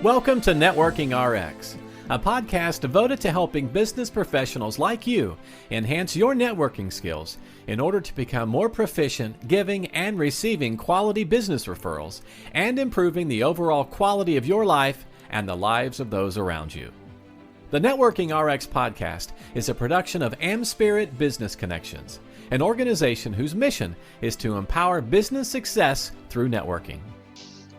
Welcome to Networking RX, a podcast devoted to helping business professionals like you enhance your networking skills in order to become more proficient giving and receiving quality business referrals and improving the overall quality of your life and the lives of those around you. The Networking RX podcast is a production of AmSpirit Business Connections, an organization whose mission is to empower business success through networking.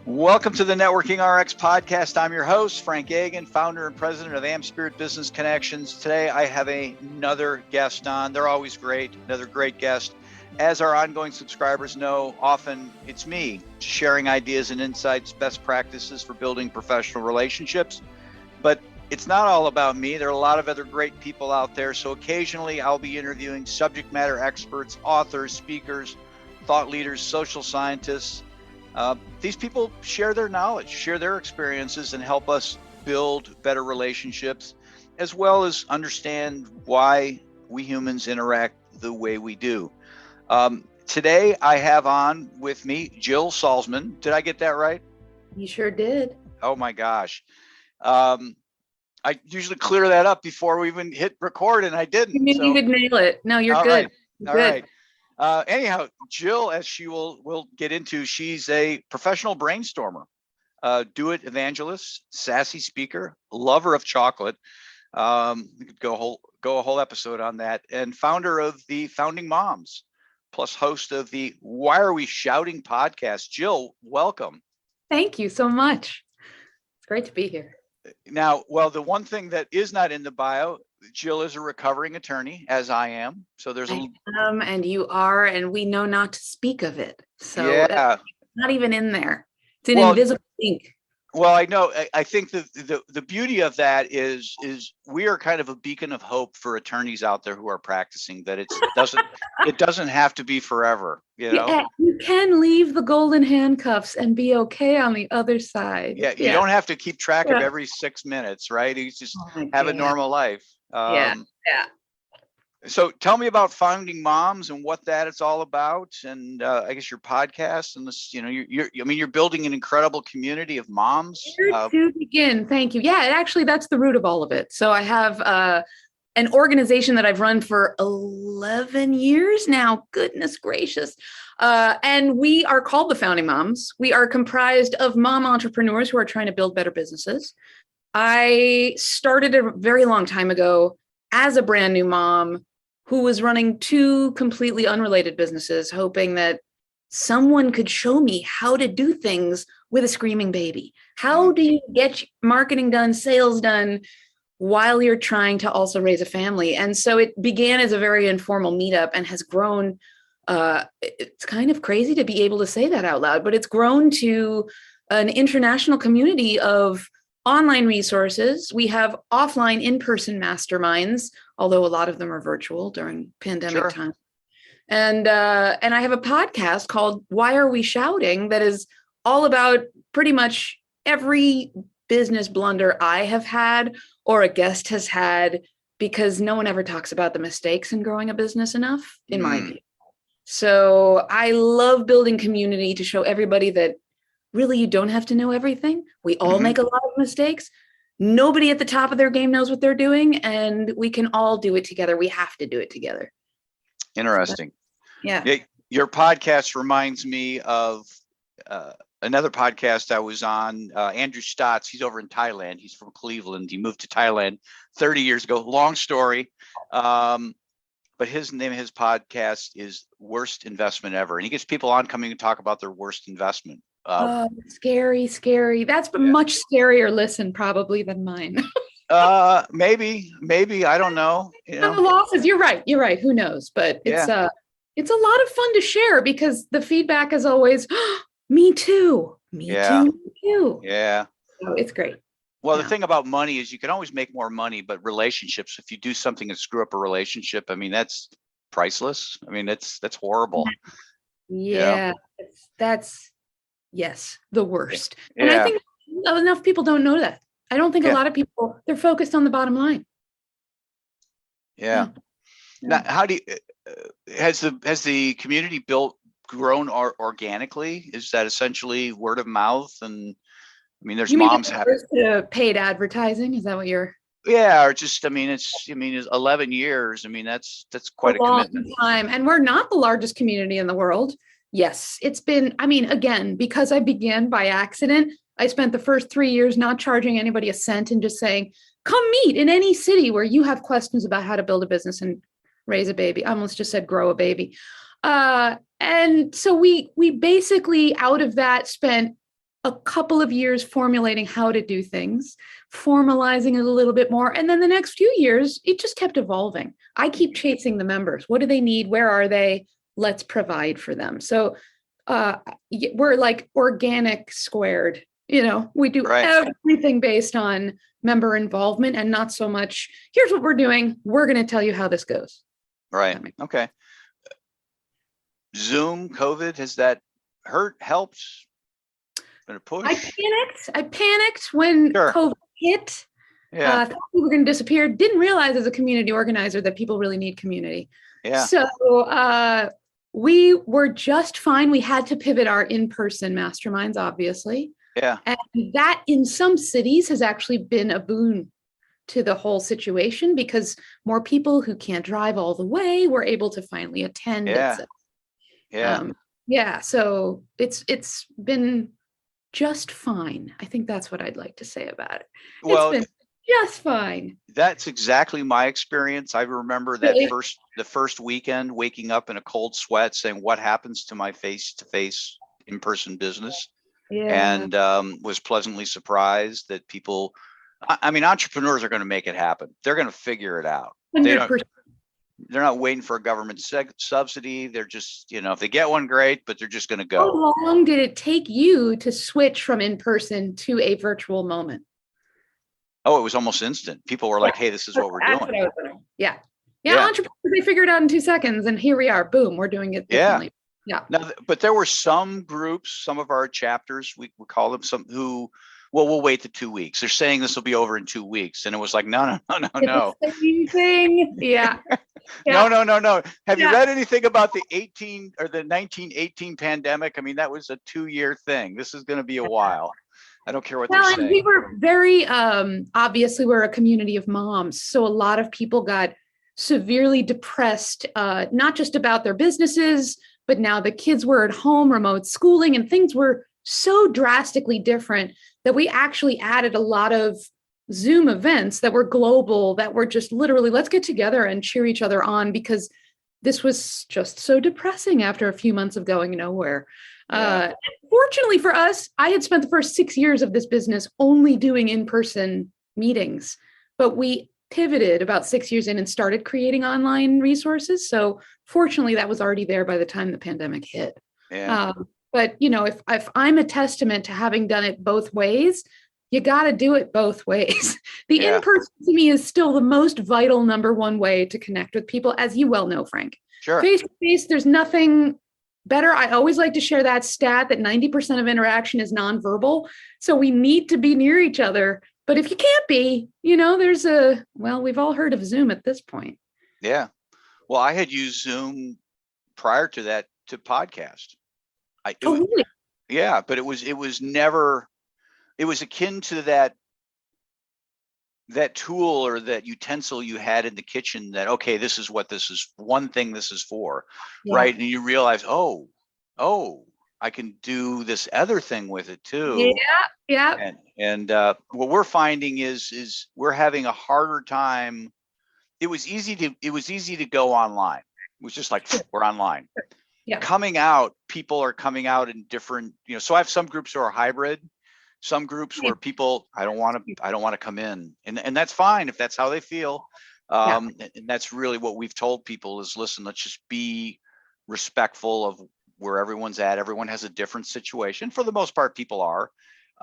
Welcome to the Networking RX podcast. I'm your host, Frank Agan, founder and president of AmSpirit Business Connections. Today, I have another guest on. They're always great, another great guest. As our ongoing subscribers know, often it's me sharing ideas and insights, best practices for building professional relationships. But it's not all about me. There are a lot of other great people out there. So occasionally I'll be interviewing subject matter experts, authors, speakers, thought leaders, social scientists. These people share their knowledge, share their experiences, and help us build better relationships, as well as understand why we humans interact the way we do. Today, I have on with me Jill Salzman. Did I get that right? You sure did. Oh my gosh. I usually clear that up before we even hit record, and I didn't. You could nail it. No, you're good. All right. Anyhow, Jill, as she will get into, she's a professional brainstormer, do-it evangelist, sassy speaker, lover of chocolate. We could go a whole episode on that, and founder of the Founding Moms, plus host of the Why Are We Shouting podcast. Jill, welcome. Thank you so much. It's great to be here. Now, well, the one thing that is not in the bio, Jill is a recovering attorney, as I am. So there's and you are, and we know not to speak of it. So yeah, it's not even in there. It's an invisible ink. Well, I know. I think the beauty of that is we are kind of a beacon of hope for attorneys out there who are practicing. That it doesn't have to be forever. You know, yeah, you can leave the golden handcuffs and be okay on the other side. Yeah, you don't have to keep track of every 6 minutes, right? You just have a normal life. Yeah. So tell me about Founding Moms and what that it's all about, and I guess your podcast and this. You know, you're building an incredible community of moms. Where to begin? Thank you. Yeah, actually, that's the root of all of it. So I have an organization that I've run for 11 years now. Goodness gracious. And we are called the Founding Moms. We are comprised of mom entrepreneurs who are trying to build better businesses. I started a very long time ago as a brand new mom who was running two completely unrelated businesses, hoping that someone could show me how to do things with a screaming baby. How do you get marketing done, sales done, while you're trying to also raise a family? And so it began as a very informal meetup and has grown. It's kind of crazy to be able to say that out loud, but it's grown to an international community of online resources. We have offline in-person masterminds, although a lot of them are virtual during pandemic time. And I have a podcast called Why Are We Shouting that is all about pretty much every business blunder I have had or a guest has had, because no one ever talks about the mistakes in growing a business enough, in my view. So I love building community to show everybody that really, you don't have to know everything. We all make a lot of mistakes. Nobody at the top of their game knows what they're doing, and we can all do it together. We have to do it together. Interesting. Yeah. Your podcast reminds me of another podcast I was on. Andrew Stotts, he's over in Thailand. He's from Cleveland. He moved to Thailand 30 years ago. Long story. But his name of his podcast is Worst Investment Ever. And he gets people on coming to talk about their worst investment. Scary. That's much scarier listen probably than mine. Maybe, I don't know. You know? The losses, you're right. Who knows? But it's a lot of fun to share because the feedback is always, me too. Me too. Yeah. So it's great. Well, the thing about money is you can always make more money, but relationships, if you do something and screw up a relationship, I mean, that's priceless. I mean, that's horrible. Yeah. That's yes, the worst. And I think enough people don't know that. I don't think a lot of people, they're focused on the bottom line. Yeah. Now, how do you, has the community grown organically? Is that essentially word of mouth and I mean, there's You mean moms as having, opposed to paid advertising? Is that what you're? yeah, or just, it's 11 years. I mean, that's A quite a long commitment. time. And we're not the largest community in the world. Yes, it's been, again, because I began by accident, I spent the first 3 years not charging anybody a cent and just saying, come meet in any city where you have questions about how to build a business and raise a baby. I almost just said grow a baby. And so we basically out of that spent a couple of years formulating how to do things, formalizing it a little bit more. And then the next few years, it just kept evolving. I keep chasing the members. What do they need? Where are they? Let's provide for them. So we're like organic squared. We do everything based on member involvement and not so much, here's what we're doing. We're going to tell you how this goes. Right. Okay. Zoom, COVID, has that hurt, helped? Been a push? I panicked when COVID hit. Yeah. Thought we were going to disappear. Didn't realize as a community organizer that people really need community. Yeah. So we were just fine. We had to pivot our in-person masterminds, obviously. Yeah. And that in some cities has actually been a boon to the whole situation because more people who can't drive all the way were able to finally attend. Yeah. So it's been just fine. I think that's what I'd like to say about it. Well, it's been just fine. That's exactly my experience. I remember that the first weekend waking up in a cold sweat saying, what happens to my face-to-face in-person business? And was pleasantly surprised that people, entrepreneurs are going to make it happen. They're going to figure it out. 100%. They're not waiting for a government subsidy. They're just, if they get one, great, but they're just going to go. How long did it take you to switch from in-person to a virtual moment? Oh, it was almost instant. People were like, hey, this is what we're doing. Yeah. Entrepreneurs, they figured it out in 2 seconds and here we are. Boom, we're doing it differently. Yeah. Now, but there were some groups, some of our chapters, we call them who, we'll wait the 2 weeks. They're saying this will be over in 2 weeks. And it was like, no. Same thing. Yeah. No. Have you read anything about the 1918 pandemic? That was a 2-year thing. This is going to be a while. I don't care what they're saying. We were very, obviously we're a community of moms. So a lot of people got severely depressed, not just about their businesses, but now the kids were at home, remote schooling, and things were so drastically different that we actually added a lot of Zoom events that were global, that were just literally, let's get together and cheer each other on because this was just so depressing after a few months of going nowhere. Fortunately for us, I had spent the first 6 years of this business only doing in-person meetings, but we pivoted about 6 years in and started creating online resources. So fortunately, that was already there by the time the pandemic hit. Yeah. But if I'm a testament to having done it both ways, you got to do it both ways. The in-person to me is still the most vital number one way to connect with people, as you well know, Frank. Sure. Face-to-face, there's nothing better. I always like to share that stat that 90% of interaction is nonverbal. So we need to be near each other. But if you can't be, we've all heard of Zoom at this point. Yeah. Well, I had used Zoom prior to that to podcast. Really? Yeah, but it was never, it was akin to that tool or that utensil you had in the kitchen that, okay, this is what this is, one thing this is for, right? And you realize, oh, I can do this other thing with it too. Yeah. And what we're finding is we're having a harder time. It was easy to go online. It was just like, we're online. Yeah. Coming out, people are coming out in different, so I have some groups who are hybrid, some groups where people, I don't want to come in, and that's fine if that's how they feel. And that's really what we've told people is, listen, let's just be respectful of where everyone's at. Everyone has a different situation. For the most part, people are.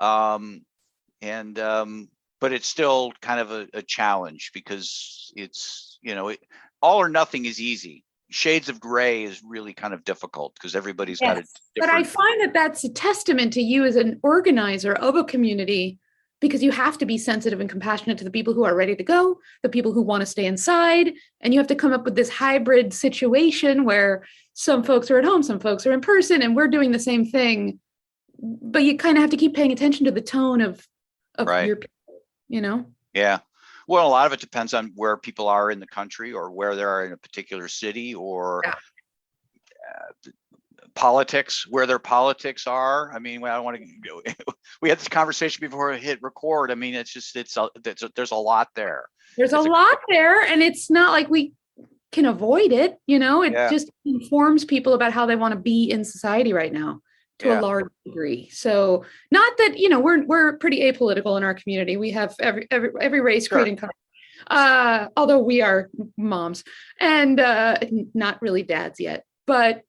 But it's still kind of a challenge because it's, all or nothing is easy. Shades of gray is really kind of difficult because everybody's got a different. But I find that that's a testament to you as an organizer of a community, because you have to be sensitive and compassionate to the people who are ready to go, the people who want to stay inside, and you have to come up with this hybrid situation where some folks are at home, some folks are in person, and we're doing the same thing but you kind of have to keep paying attention to the tone of Right. your people, you know? Yeah. Well, a lot of it depends on where people are in the country or where they are in a particular city or politics, where their politics are. I mean, I don't want to, we had this conversation before we hit record. I mean, there's a lot there. There's a lot there, and it's not like we can avoid it. You know, it just informs people about how they want to be in society right now to a large degree. So not that, you know, we're pretty apolitical in our community. We have every race, creed, and color. Although we are moms and not really dads yet, but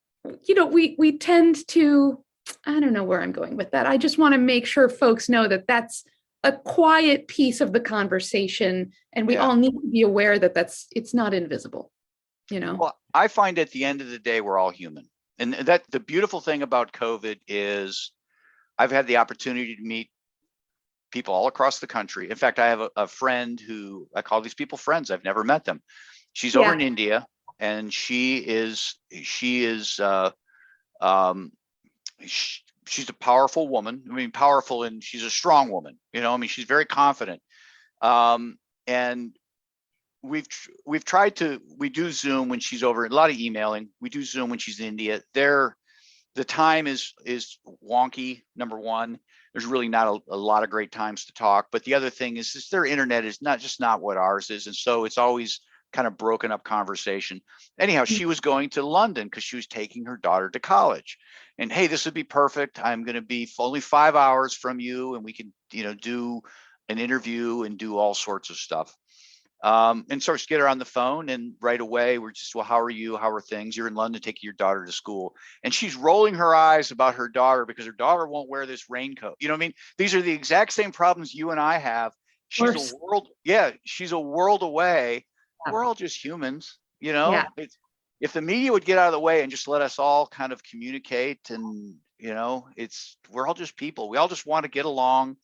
you know, we tend to, I don't know where I'm going with that. I just want to make sure folks know that that's a quiet piece of the conversation, and we all need to be aware that it's not invisible, you know? Well, I find at the end of the day, we're all human. And that the beautiful thing about COVID is I've had the opportunity to meet people all across the country. In fact, I have a friend who I call these people friends. I've never met them. She's over in India, and she's a powerful woman. I mean, powerful, and she's a strong woman. You know, I mean, she's very confident. And we've tried to, we do Zoom when she's over, a lot of emailing. We do Zoom when she's in India. The time is wonky, number one. There's really not a lot of great times to talk. But the other thing is their internet is not what ours is. And so it's always kind of broken up conversation. Anyhow, she was going to London because she was taking her daughter to college. And hey, this would be perfect. I'm going to be only 5 hours from you, and we can, you know, do an interview and do all sorts of stuff. And so just get her on the phone, and right away we're just, well, how are you? How are things? You're in London taking your daughter to school. And she's rolling her eyes about her daughter because her daughter won't wear this raincoat. You know what I mean? These are the exact same problems you and I have. She's a world away. We're all just humans, you know? If the media would get out of the way and just let us all kind of communicate, and, you know, we're all just people. We all just want to get along,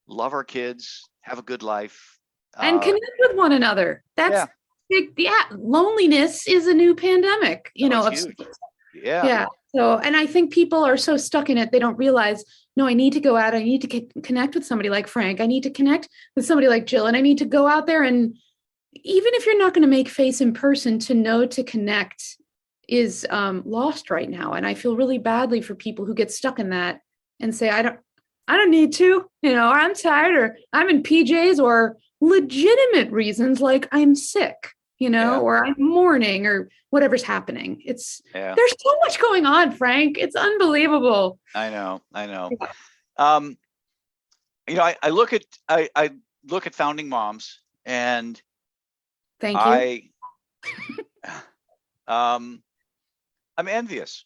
love our kids, have a good life. And connect with one another. That's big. Yeah. Loneliness is a new pandemic, you know. So, and I think people are so stuck in it, they don't realize, no, I need to go out. I need to connect with somebody like Frank. I need to connect with somebody like Jill. And I need to go out there. And even if you're not going to make face in person, to know to connect is lost right now. And I feel really badly for people who get stuck in that and say, I don't need to, you know, or I'm tired, or I'm in PJs, or legitimate reasons like I'm sick, you know, or I'm mourning, or whatever's happening. There's so much going on, Frank. It's unbelievable. I know. You know, I look at founding moms, and thank you. I'm envious.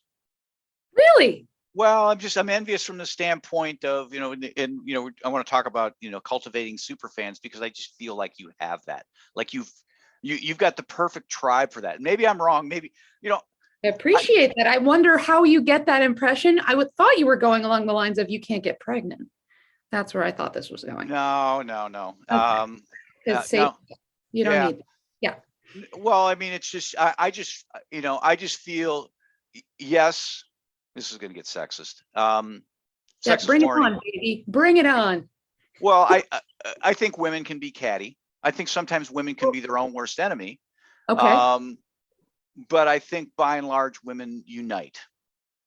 Really? Well, I'm envious from the standpoint of, you know, and you know, I want to talk about, you know, cultivating superfans, because I just feel like you have that. Like you've got the perfect tribe for that. Maybe I'm wrong. Maybe, you know. I appreciate that. I wonder how you get that impression. I thought you were going along the lines of you can't get pregnant. That's where I thought this was going. No. Okay. No. You don't need that. Yeah. Well, I mean, it's just, I just feel, yes, this is going to get sexist. Bring it on, baby. Bring it on. Well, I think women can be catty. I think sometimes women can be their own worst enemy. Okay. But I think by and large, women unite.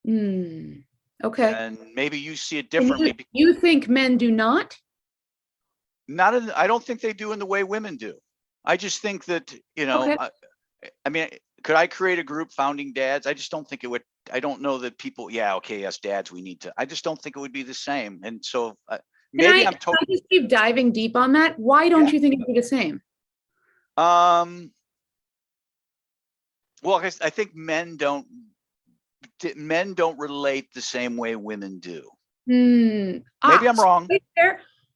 Okay. And maybe you see it differently. You think men do not? I don't think they do in the way women do. I just think that, you know, I mean, could I create a group, Founding Dads? I just don't think it would. I don't know that people, yes, dads, we need to. I just don't think it would be the same. And so maybe I'm totally. I just keep diving deep on that. Why don't you think it would be the same? Well, I think men don't relate the same way women do. Maybe I'm wrong.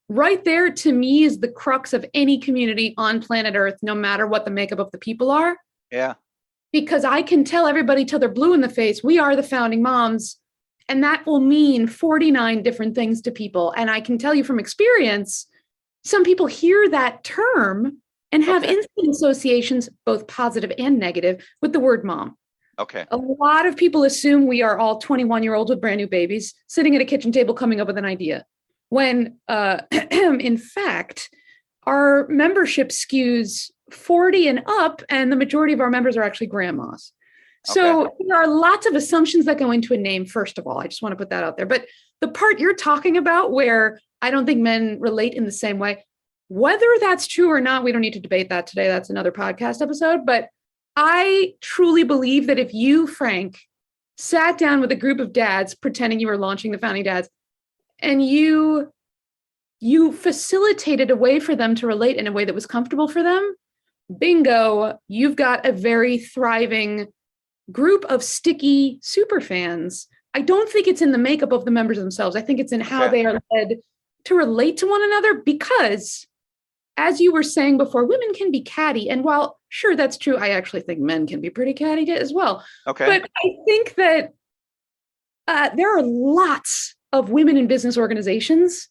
Right there, to me, is the crux of any community on planet Earth, no matter what the makeup of the people are. Yeah. Because I can tell everybody till they're blue in the face, we are the founding moms. And that will mean 49 different things to people. And I can tell you from experience, some people hear that term and have instant associations, both positive and negative, with the word mom. Okay. A lot of people assume we are all 21-year-olds with brand new babies sitting at a kitchen table coming up with an idea. When in fact, our membership skews 40 and up, and the majority of our members are actually grandmas. So there are lots of assumptions that go into a name, first of all. I just want to put that out there. But the part you're talking about where I don't think men relate in the same way, whether that's true or not, we don't need to debate that today. That's another podcast episode. But I truly believe that if you, Frank, sat down with a group of dads pretending you were launching the Founding Dads, and you facilitated a way for them to relate in a way that was comfortable for them, bingo, you've got a very thriving group of sticky super fans. I don't think it's in the makeup of the members themselves. I think it's in how they are led to relate to one another, because as you were saying before, women can be catty. And while sure, that's true, I actually think men can be pretty catty as well. Okay. But I think that there are lots of women in business organizations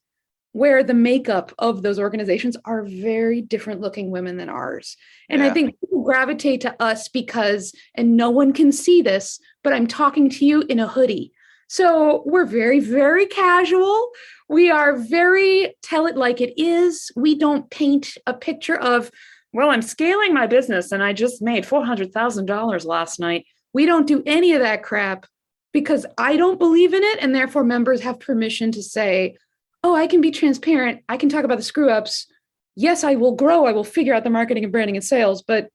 where the makeup of those organizations are very different looking women than ours. And I think people gravitate to us because, and no one can see this, but I'm talking to you in a hoodie. So we're very, very casual. We are very tell it like it is. We don't paint a picture of, well, I'm scaling my business and I just made $400,000 last night. We don't do any of that crap because I don't believe in it. And therefore members have permission to say, oh, I can be transparent. I can talk about the screw ups. Yes, I will grow. I will figure out the marketing and branding and sales, but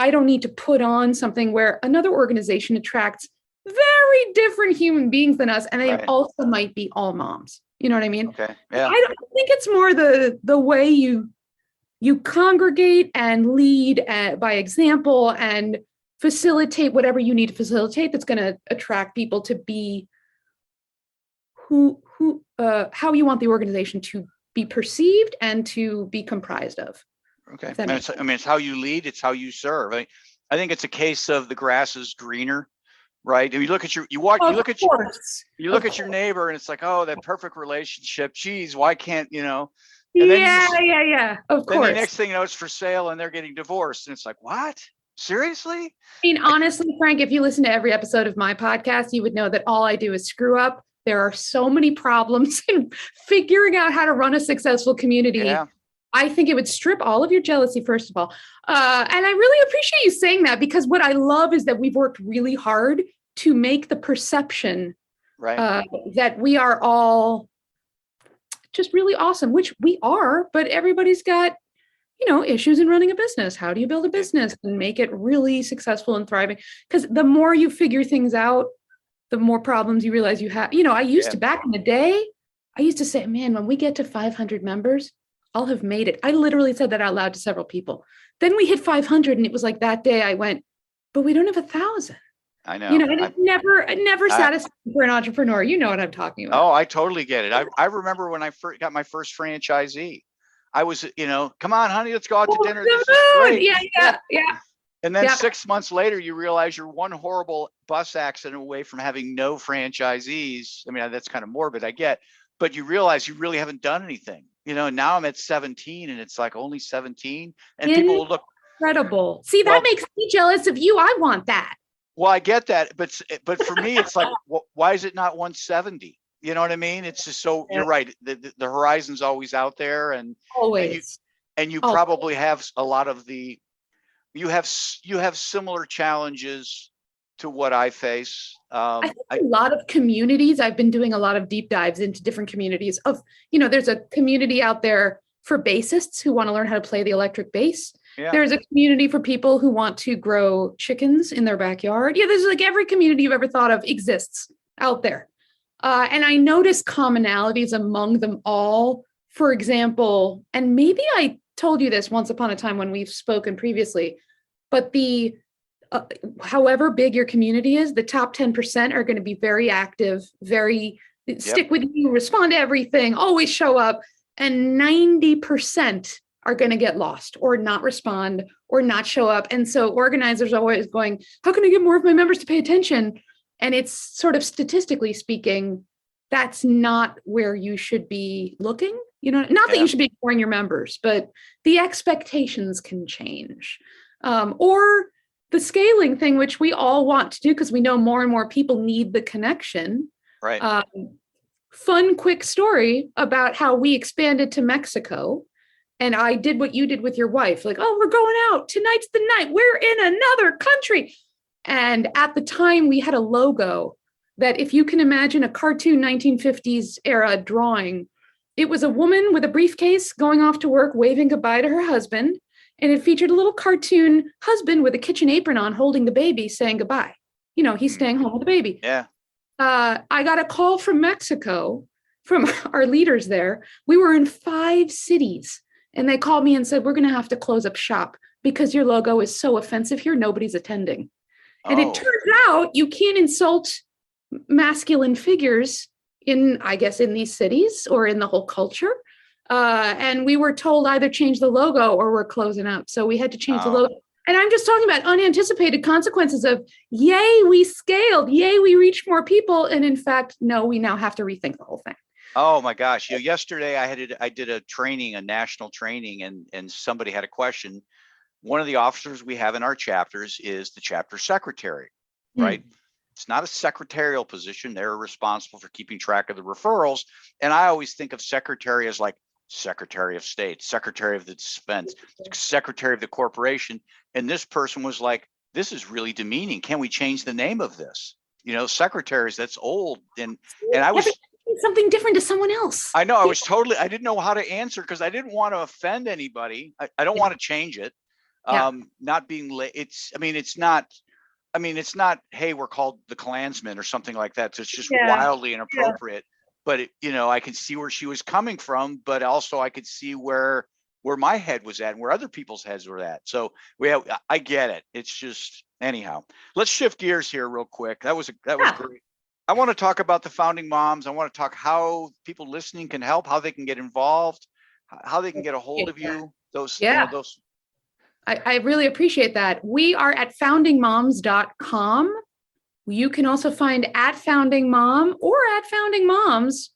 I don't need to put on something where another organization attracts very different human beings than us. And they also might be all moms. You know what I mean? Okay. Yeah. I don't think it's more the way you congregate and lead by example and facilitate whatever you need to facilitate that's going to attract people to be how you want the organization to be perceived and to be comprised of. Okay. It's how you lead. It's how you serve. I think it's a case of the grass is greener, right? And you look at your neighbor and it's like, oh, that perfect relationship. Geez, why can't, And then of course. Then the next thing you know, it's for sale and they're getting divorced. And it's like, what? Seriously? I mean, honestly, Frank, if you listen to every episode of my podcast, you would know that all I do is screw up. There are so many problems in figuring out how to run a successful community. Yeah. I think it would strip all of your jealousy, first of all. And I really appreciate you saying that, because what I love is that we've worked really hard to make the perception that we are all just really awesome, which we are, but everybody's got, issues in running a business. How do you build a business and make it really successful and thriving? Because the more you figure things out, the more problems you realize you have. I used to, back in the day, I used to say, man, when we get to 500 members, I'll have made it. I literally said that out loud to several people. Then we hit 500 and it was like that day I went, but we don't have 1,000. I know. It never satisfied for an entrepreneur. You know what I'm talking about. Oh, I totally get it. I remember when I got my first franchisee, I was, come on, honey, let's go out to dinner. This is great. Yeah. And then 6 months later, you realize you're one horrible bus accident away from having no franchisees. I mean, that's kind of morbid, I get, but you realize you really haven't done anything. Now I'm at 17 and it's like only 17 and people will look incredible. See, that makes me jealous of you. I want that. Well, I get that, but for me, it's like, why is it not 170? You know what I mean? It's just so you're right. The horizon's always out there, and always, and you probably have a lot of you have similar challenges to what I face. I think a lot of communities. I've been doing a lot of deep dives into different communities. There's a community out there for bassists who want to learn how to play the electric bass. Yeah. There's a community for people who want to grow chickens in their backyard. Yeah, there's like every community you've ever thought of exists out there. And I noticed commonalities among them all. For example, and maybe I told you this once upon a time when we've spoken previously, but however big your community is, the top 10% are going to be very active, stick with you, respond to everything, always show up. And 90% are going to get lost or not respond or not show up. And so organizers are always going, how can I get more of my members to pay attention? And it's sort of statistically speaking, that's not where you should be looking. Not that you should be ignoring your members, but the expectations can change. Or the scaling thing, which we all want to do because we know more and more people need the connection. Right. Fun, quick story about how we expanded to Mexico. And I did what you did with your wife, like, oh, we're going out. Tonight's the night. We're in another country. And at the time, we had a logo that, if you can imagine a cartoon 1950s era drawing, it was a woman with a briefcase going off to work, waving goodbye to her husband. And it featured a little cartoon husband with a kitchen apron on, holding the baby, saying goodbye. You know, he's staying home with the baby. Yeah. I got a call from Mexico, from our leaders there. We were in 5 cities. And they called me and said, we're going to have to close up shop because your logo is so offensive here. Nobody's attending. And it turns out you can't insult masculine figures in these cities or in the whole culture. And we were told either change the logo or we're closing up. So we had to change the logo. And I'm just talking about unanticipated consequences of, yay, we scaled. Yay, we reached more people. And in fact, no, we now have to rethink the whole thing. Oh my gosh. Yesterday I did a training, a national training, and somebody had a question. One of the officers we have in our chapters is the chapter secretary, right? It's not a secretarial position. They're responsible for keeping track of the referrals. And I always think of secretary as like Secretary of State, Secretary of the Defense, Secretary of the corporation. And this person was like, this is really demeaning. Can we change the name of this? You know, secretaries, that's old. And I was something different to someone else. I know. I didn't know how to answer because I didn't want to offend anybody. I don't want to change it. Not being late. It's not, hey, we're called the Klansmen or something like that. So it's just wildly inappropriate. But I could see where she was coming from, but also I could see where my head was at and where other people's heads were at. So I get it. It's just, anyhow, let's shift gears here real quick. That was great. I want to talk about the founding moms. I want to talk how people listening can help, how they can get involved, how they can get a hold of you. I really appreciate that. We are at foundingmoms.com. You can also find at Founding Mom or at Founding Moms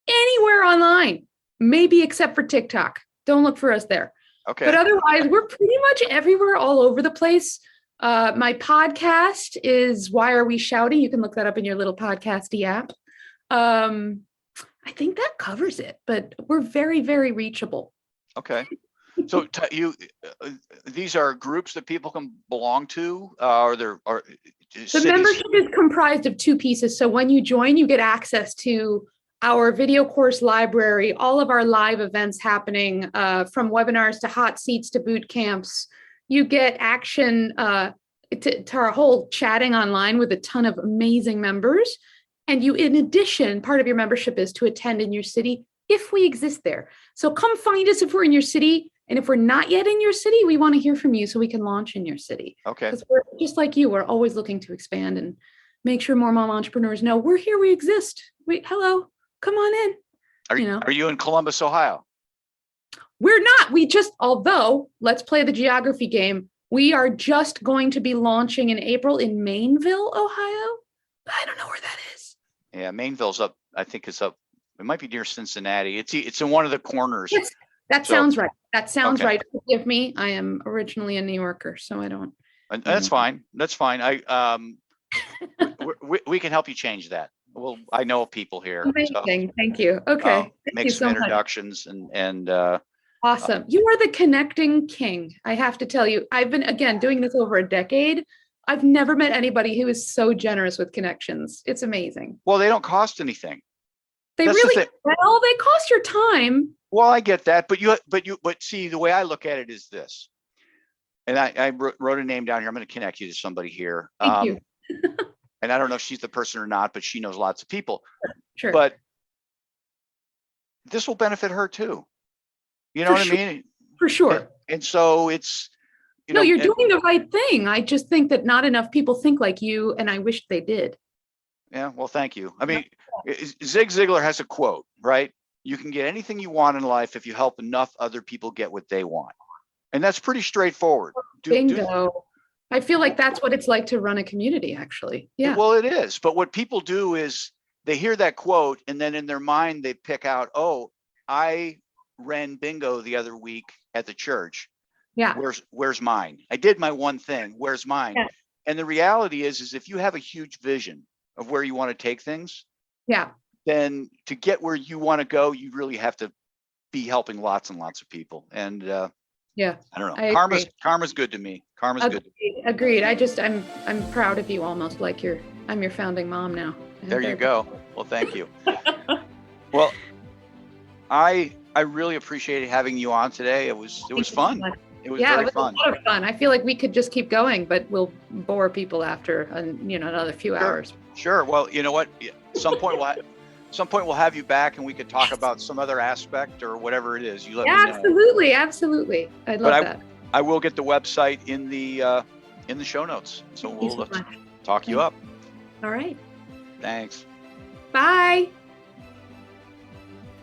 anywhere online, maybe except for TikTok. Don't look for us there. Okay. But otherwise, we're pretty much everywhere, all over the place. My podcast is Why Are We Shouting? You can look that up in your little podcasty app. I think that covers it, but we're very, very reachable. Okay. So these are groups that people can belong to, the membership is comprised of 2 pieces. So when you join, you get access to our video course library, all of our live events happening, from webinars to hot seats to boot camps. You get action to our whole chatting online with a ton of amazing members. And you, in addition, part of your membership is to attend in your city if we exist there. So come find us if we're in your city. And if we're not yet in your city, we want to hear from you so we can launch in your city. Okay. Because we're just like you, we're always looking to expand and make sure more mom entrepreneurs know we're here, we exist. Hello, come on in. Are you in Columbus, Ohio? We're not. Although, let's play the geography game. We are just going to be launching in April in Maineville, Ohio. But I don't know where that is. Yeah, Maineville's up. I think it's up. It might be near Cincinnati. It's in one of the corners. Yes, sounds right. That sounds right. Forgive me. I am originally a New Yorker, so I don't. That's fine. That's fine. We can help you change that. Well, I know people here. Amazing. So, thank you. Okay. Make some introductions and awesome. You are the connecting king. I have to tell you, I've been, again, doing this over a decade. I've never met anybody who is so generous with connections. It's amazing. Well, they don't cost anything. They they cost your time. Well, I get that, but see, the way I look at it is this, and I wrote a name down here. I'm going to connect you to somebody here. Thank you. And I don't know if she's the person or not, but she knows lots of people. Sure. But this will benefit her too. You know what I mean? For sure. And so it's, you're doing the right thing. I just think that not enough people think like you, and I wish they did. Yeah. Well, thank you. I mean, Zig Ziglar has a quote, right? You can get anything you want in life if you help enough other people get what they want. And that's pretty straightforward. Bingo. I feel like that's what it's like to run a community, actually. Yeah. Well, it is. But what people do is they hear that quote and then in their mind, they pick out, oh, I ran bingo the other week at the church. Yeah. Where's mine? I did my one thing. Where's mine? Yeah. And the reality is if you have a huge vision of where you want to take things, Yeah. then to get where you want to go, you really have to be helping lots and lots of people. And Yeah. I don't know. I agree. Karma's good to me. Karma's good. Agreed. I'm proud of you, almost like I'm your founding mom now. There you go. Well, thank you. Well, I really appreciated having you on today. It was fun. It was very fun. A lot of fun. I feel like we could just keep going, but we'll bore people after another few hours. Sure. Well, you know what? At some point we'll have you back and we could talk about some other aspect or whatever it is. You let me know. Absolutely. I'd love that. I will get the website in the show notes. So we'll talk you up. All right. Thanks. Bye.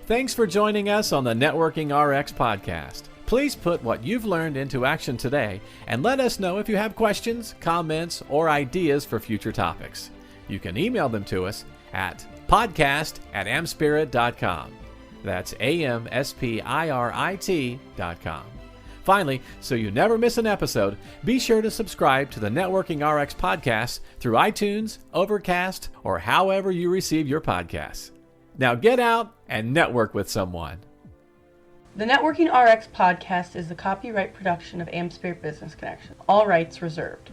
Thanks for joining us on the Networking RX podcast. Please put what you've learned into action today and let us know if you have questions, comments, or ideas for future topics. You can email them to us at podcast@amspirit.com. That's AMSPIRIT.com. Finally, so you never miss an episode, be sure to subscribe to the Networking RX podcast through iTunes, Overcast, or however you receive your podcasts. Now get out and network with someone. The Networking RX podcast is the copyright production of AmSpirit Business Connection. All rights reserved.